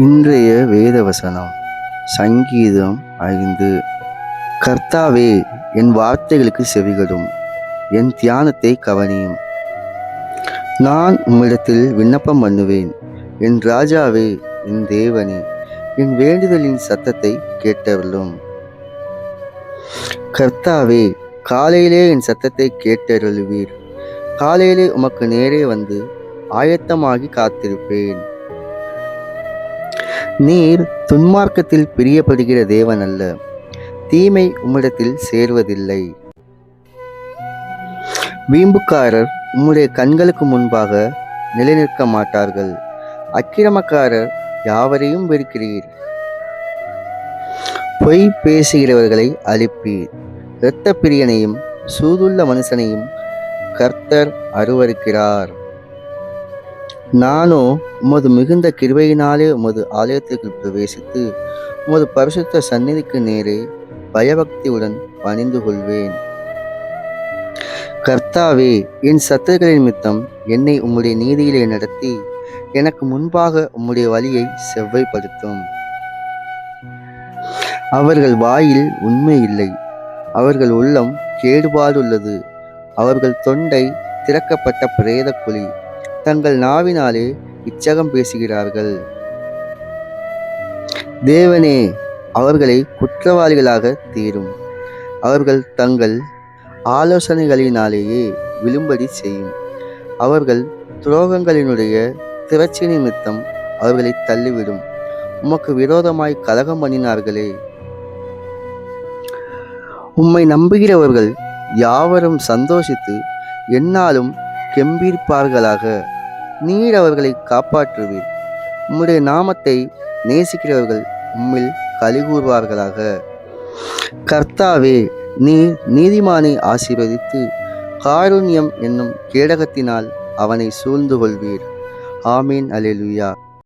இன்றைய வேத வசனம் சங்கீதம் 5. கர்த்தாவே, என் வார்த்தைகளுக்கு செவிகடும், என் தியானத்தை கவனியும். நான் உம்மிடத்தில் விண்ணப்பம் பண்ணுவேன். என் ராஜாவே, என் தேவனே, என் வேண்டுதலின் சத்தத்தை கேட்டருளும். கர்த்தாவே, காலையிலே என் சத்தத்தை கேட்டருளுவீர். காலையிலே உமக்கு நேரே வந்து ஆயத்தமாகி காத்திருப்பேன். நீர் துன்மார்க்கத்தில் பிரியப்படுகிற தேவன் அல்ல, தீமை உம்மிடத்தில் சேர்வதில்லை. வீம்புக்காரர் உம்முடைய கண்களுக்கு முன்பாக நிலைநிற்க மாட்டார்கள். அக்கிரமக்காரர் யாவரையும் வெறுக்கிறீர். பொய் பேசுகிறவர்களை அழிப்பீர். இரத்த பிரியனையும் சூதுள்ள மனுஷனையும் கர்த்தர் அருவருக்கிறார். நானோ உமது மிகுந்த கிருபையினாலே உமது ஆலயத்திற்கு பிரவேசித்து உமது பரிசுத்த சந்நிதிக்கு நேரே பயபக்தியுடன் பணிந்து கொள்வேன். கர்த்தாவே, என் சத்துருக்களின் நிமித்தம் என்னை உம்முடைய நீதியிலே நடத்தி எனக்கு முன்பாக உம்முடைய வழியை செவ்வைப்படுத்தும். அவர்கள் வாயில் உண்மை இல்லை, அவர்கள் உள்ளம் கேடுபாடுள்ளது. அவர்கள் தொண்டை திறக்கப்பட்ட பிரேத குழி, தங்கள் நாவினாலே இச்சகம் பேசுகிறார்கள். தேவனே, அவர்களை குற்றவாளிகளாக தீரும். அவர்கள் தங்கள் ஆலோசனைகளினாலேயே விழும்படி செய்யும். அவர்கள் துரோகங்களினுடைய திரட்சி நிமித்தம் அவர்களை தள்ளிவிடும். உமக்கு விரோதமாய் கலகம் பண்ணினார்களே. உம்மை நம்புகிறவர்கள் யாவரும் சந்தோஷித்து எந்நாளும் கெம்பீரிப்பார்களாக. நீர் அவர்களை காப்பாற்றுவீர். உம்முடைய நாமத்தை நேசிக்கிறவர்கள் உம்மில் கலிகூறுவார்களாக. கர்த்தாவே, நீர் நீதிமானை ஆசீர்வதித்து காருண்யம் என்னும் கேடகத்தினால் அவனை சூழ்ந்து கொள்வீர். ஆமீன். அல்லேலூயா.